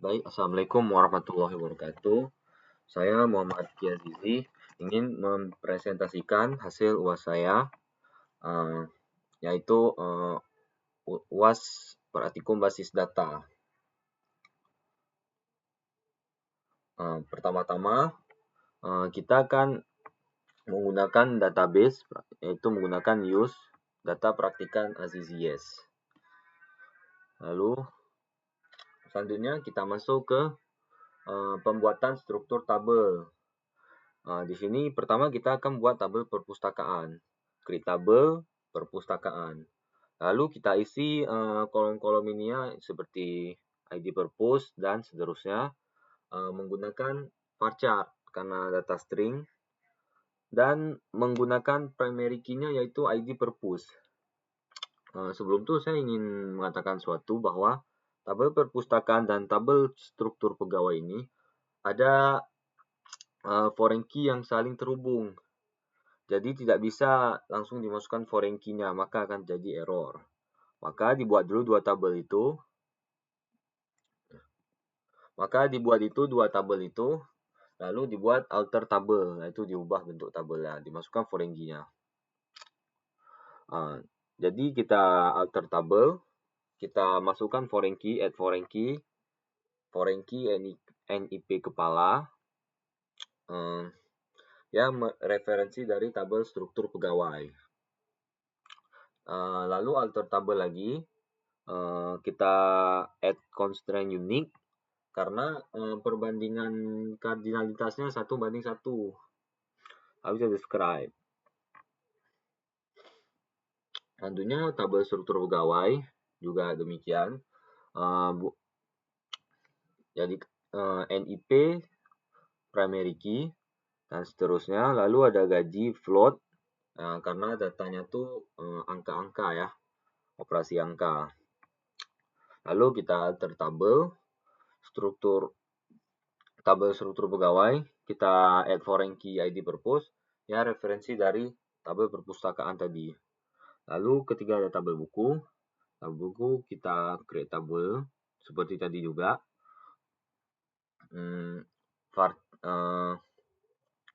Baik, Assalamualaikum warahmatullahi wabarakatuh. Saya Muhammad Kiazizi ingin mempresentasikan hasil UAS saya, eh, yaitu UAS Praktikum Basis Data. Pertama-tama, kita akan menggunakan database, yaitu menggunakan use data praktikan AZIZIES. Lalu, selanjutnya kita masuk ke pembuatan struktur tabel. Di sini pertama kita akan buat tabel perpustakaan, create tabel perpustakaan. Lalu kita isi kolom-kolom ini seperti ID purpose dan seterusnya menggunakan varchar karena data string dan menggunakan primary key-nya yaitu ID purpose. Sebelum itu saya ingin mengatakan suatu bahwa tabel perpustakaan dan tabel struktur pegawai ini ada foreign key yang saling terhubung. Jadi tidak bisa langsung dimasukkan foreign key-nya, maka akan jadi error. Maka dibuat dulu dua tabel itu. Dua tabel itu, lalu dibuat alter tabel, yaitu diubah bentuk tabelnya, dimasukkan foreign key-nya. Jadi kita alter tabel, kita masukkan foreign key, add foreign key NIP kepala, referensi dari tabel struktur pegawai. Lalu alter tabel lagi, kita add constraint unique karena perbandingan kardinalitasnya 1:1. Lalu kita describe. Tentunya tabel struktur pegawai juga demikian. Jadi NIP primary key dan seterusnya. Lalu ada gaji float karena datanya tuh angka-angka ya, operasi angka. Lalu kita alter tabel struktur pegawai, kita add foreign key ID purpose, ya referensi dari tabel perpustakaan tadi. Lalu ketika ada tabel buku kita create tabel seperti tadi juga.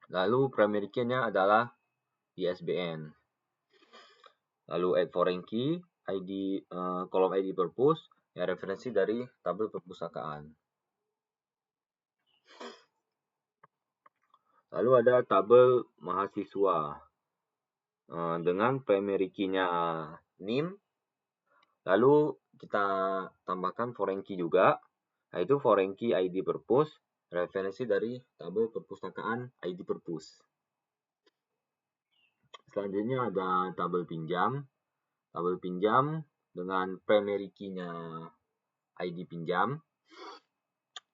Lalu primary key-nya adalah ISBN. Lalu add foreign key ID kolom ID purpose, ya referensi dari tabel perpustakaan. Lalu ada tabel mahasiswa dengan primary key-nya NIM. Lalu kita tambahkan foreign key juga, yaitu foreign key ID purpose, referensi dari tabel perpustakaan ID purpose. Selanjutnya ada tabel pinjam. Tabel pinjam dengan primary key-nya ID pinjam.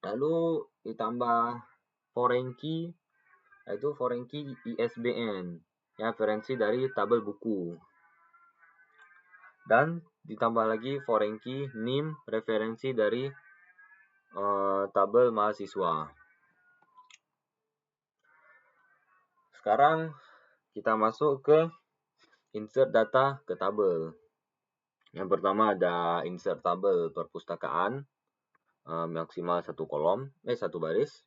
Lalu ditambah foreign key, yaitu foreign key ISBN, ya referensi dari tabel buku. Dan ditambah lagi foreign key NIM, referensi dari tabel mahasiswa. Sekarang kita masuk ke insert data ke tabel. Yang pertama ada insert tabel perpustakaan, maksimal satu baris.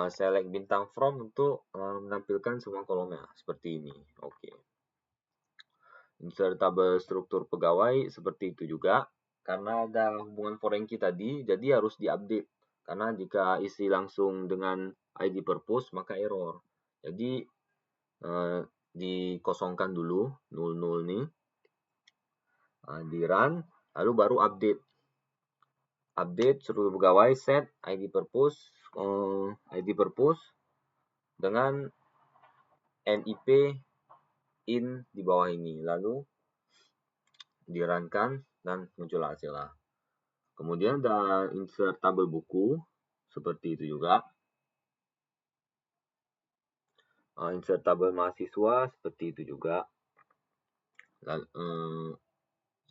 Select bintang from untuk menampilkan semua kolomnya seperti ini. Oke. Insert tabel struktur pegawai seperti itu juga. Karena ada hubungan foreign key tadi, jadi harus diupdate. Karena jika isi langsung dengan ID purpose maka error. Jadi dikosongkan dulu 00 nih. Di run, lalu baru update. Update struktur pegawai set ID purpose dengan NIP in di bawah ini. Lalu di-run-kan dan muncul hasilnya. Kemudian ada insert tabel buku seperti itu juga. Insert tabel mahasiswa seperti itu juga.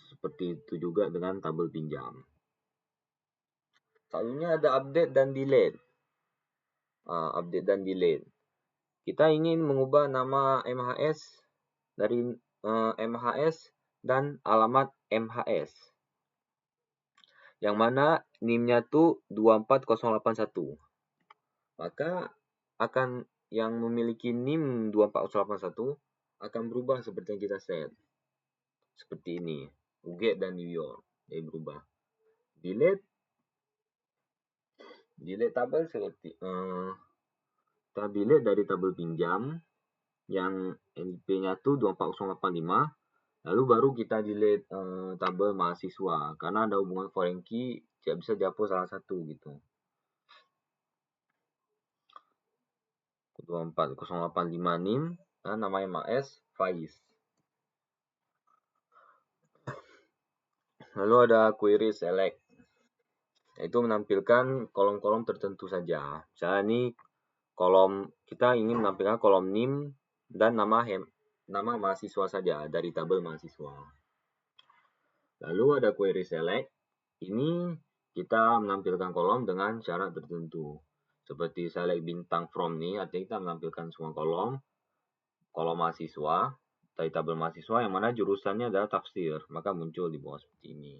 Seperti itu juga dengan tabel pinjam. Selanjutnya ada update dan delete. Update dan delete. Kita ingin mengubah nama MHS dari MHS dan alamat MHS. yang mana NIM-nya tuh 24081. Maka akan yang memiliki NIM 24081 akan berubah seperti yang kita set. Seperti ini, UGET dan New York. Jadi berubah. Delete tabel seperti kita delete dari tabel pinjam yang NIP-nya tuh 24085. Lalu baru kita delete tabel mahasiswa karena ada hubungan foreign key, tidak bisa dihapus salah satu gitu. 24085 NIM dan namanya Mas Faiz. Lalu ada query select. Itu menampilkan kolom-kolom tertentu saja. Misalnya ini kolom kita ingin menampilkan kolom NIM dan nama mahasiswa saja dari tabel mahasiswa. Lalu ada query select. Ini kita menampilkan kolom dengan syarat tertentu. Seperti select bintang from nih, artinya kita menampilkan semua kolom mahasiswa dari tabel mahasiswa yang mana jurusannya adalah tafsir, maka muncul di bawah seperti ini.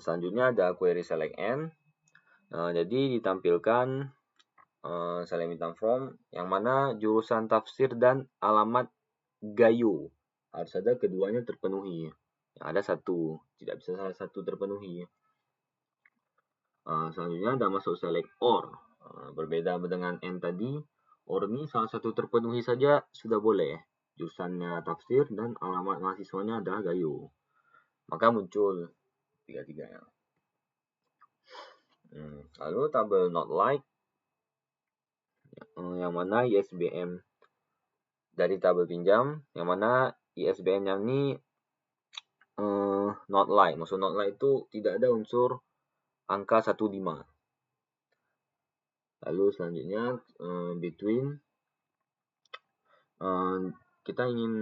Selanjutnya ada query select n. Jadi ditampilkan select bintang from yang mana jurusan tafsir dan alamat gayo harus ada keduanya terpenuhi. Yang ada satu, tidak bisa salah satu terpenuhi. Selanjutnya ada masuk select or. Berbeda dengan n tadi, or ini salah satu terpenuhi saja sudah boleh. Jurusannya tafsir dan alamat mahasiswanya adalah gayo. Maka muncul tiga-tiganya. Lalu tabel not like, yang mana ISBN dari tabel pinjam, yang mana ISBN yang ini not like. Maksud not like itu tidak ada unsur angka 15. Lalu selanjutnya between, kita ingin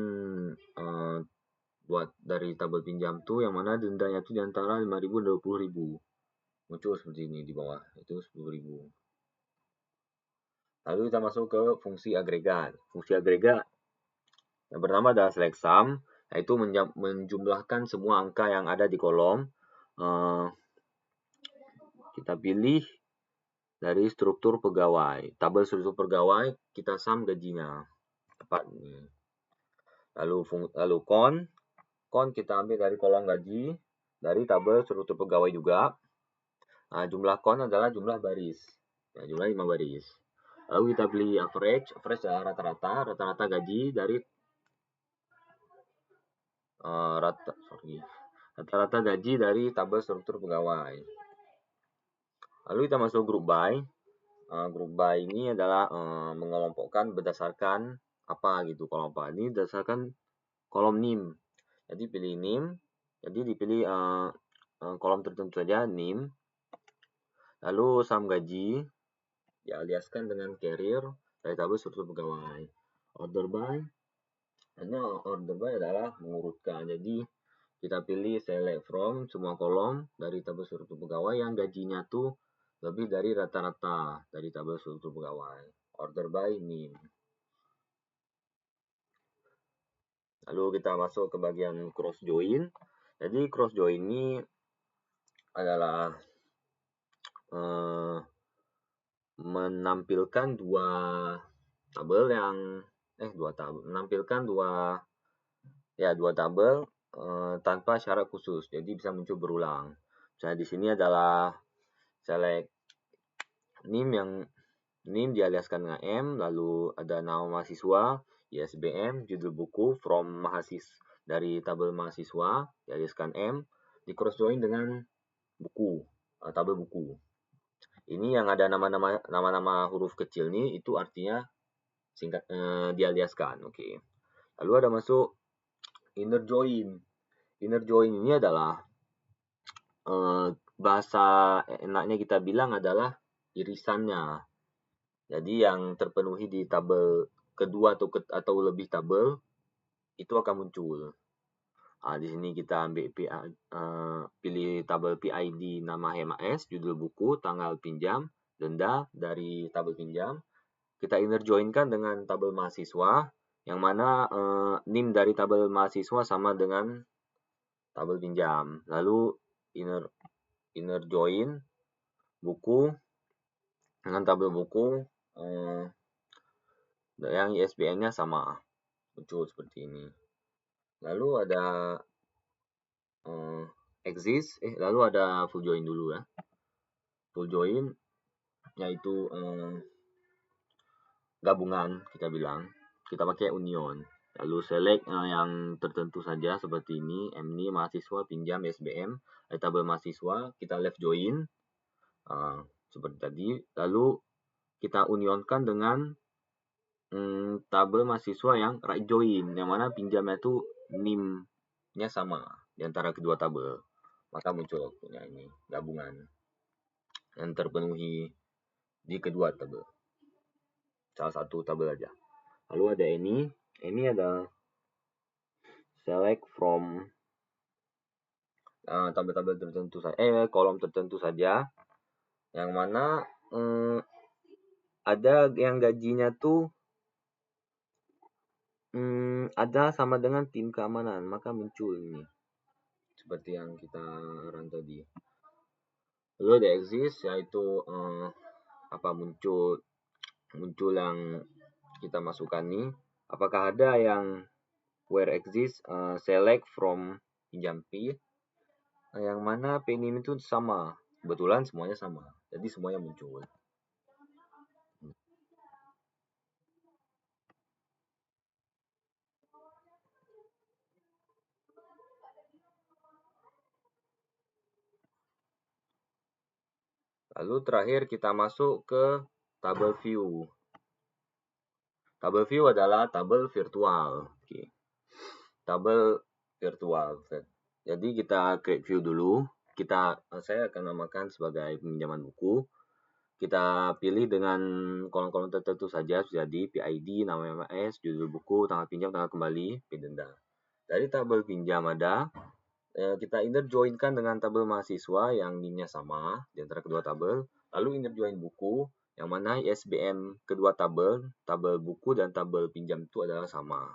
buat dari tabel pinjam tuh yang mana dendanya tuh di antara 5.000 dan 20.000. Muncul seperti ini di bawah, itu 10.000. Lalu kita masuk ke fungsi agregat. Fungsi agregat yang pertama adalah select sum, yaitu menjumlahkan semua angka yang ada di kolom. Kita pilih dari struktur pegawai. Tabel struktur pegawai kita sum gajinya. Tepat ini. Lalu con kita ambil dari kolom gaji dari tabel struktur pegawai juga. Jumlah con adalah jumlah baris. Jumlah 5 baris. Lalu kita pilih average adalah rata-rata gaji dari rata-rata gaji dari tabel struktur pegawai. Lalu kita masuk group by. Group by ini adalah mengelompokkan berdasarkan apa gitu, kolom apa. Ini berdasarkan kolom NIM. Jadi pilih NIM. Jadi dipilih kolom tertentu saja NIM. Lalu sum gaji dialiaskan dengan carrier dari tabel struktur pegawai. Order by adalah mengurutkan. Jadi kita pilih select from semua kolom dari tabel struktur pegawai yang gajinya tuh lebih dari rata-rata dari tabel struktur pegawai. Order by NIM. Lalu kita masuk ke bagian cross join. Jadi cross join ini adalah menampilkan dua tabel menampilkan dua tabel tanpa syarat khusus. Jadi bisa muncul berulang. Misalnya di sini adalah select NIM yang NIM dialiaskan dengan M, lalu ada nama mahasiswa, ISBN, judul buku, from dari tabel mahasiswa, dialiaskan M, di cross join dengan buku, tabel buku. Ini yang ada nama-nama huruf kecil nih, itu artinya dialiaskan. Oke. Lalu ada masuk inner join. Inner join ini adalah bahasa enaknya kita bilang adalah irisannya. Jadi yang terpenuhi di tabel kedua atau lebih tabel itu akan muncul. Di sini kita ambil pilih tabel PID nama HMAS, judul buku, tanggal pinjam, denda dari tabel pinjam. Kita inner joinkan dengan tabel mahasiswa, yang mana NIM dari tabel mahasiswa sama dengan tabel pinjam. Lalu inner join buku dengan tabel buku yang ISBN-nya sama, muncul seperti ini. Lalu ada lalu ada full join dulu ya. Full join yaitu gabungan, kita bilang kita pakai union. Lalu select yang tertentu saja seperti ini, MNI mahasiswa pinjam SBM, tabel mahasiswa, kita left join seperti tadi. Lalu kita unionkan dengan tabel mahasiswa yang right join, yang mana pinjamnya itu NIM-nya sama di antara kedua tabel. Maka muncul punya ini gabungan yang terpenuhi di kedua tabel. Salah satu tabel aja. Lalu ada ini ada select from tabel-tabel tertentu saja, kolom tertentu saja, yang mana ada yang gajinya tuh ada sama dengan tim keamanan, maka muncul ini seperti yang kita run tadi. Lalu ada exist, yaitu muncul yang kita masukkan nih. Apakah ada yang where exist select from pinjam P, yang mana P ini itu sama, kebetulan semuanya sama, jadi semuanya muncul. Lalu terakhir kita masuk ke tabel view. Tabel view adalah tabel virtual. Oke. Tabel virtual. Jadi kita create view dulu. Saya akan namakan sebagai pinjaman buku. Kita pilih dengan kolom-kolom tertentu saja, jadi PID, nama MS, judul buku, tanggal pinjam, tanggal kembali, denda. Dari tabel pinjam ada, kita inner joinkan dengan tabel mahasiswa yang NIM-nya sama di antara kedua tabel. Lalu inner join buku, yang mana ISBN kedua tabel buku dan tabel pinjam itu adalah sama.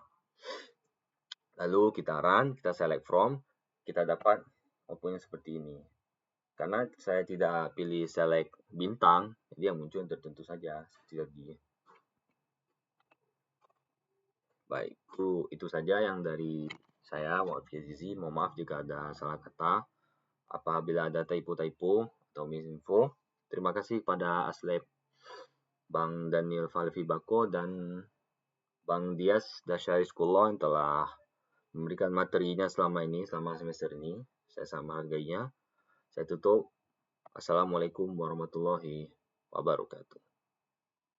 Lalu kita run, kita select from, kita dapat outputnya seperti ini. Karena saya tidak pilih select bintang, jadi yang muncul tertentu saja seperti tadi. Baik, itu saja yang dari saya, mohon maaf jika ada salah kata. Apabila ada typo-typo atau misinfo, terima kasih pada Aslep Bang Daniel Falvi Bako dan Bang Dias Dasyari Sekolah yang telah memberikan materinya selama semester ini. Saya sama hargainya. Saya tutup. Assalamualaikum warahmatullahi wabarakatuh.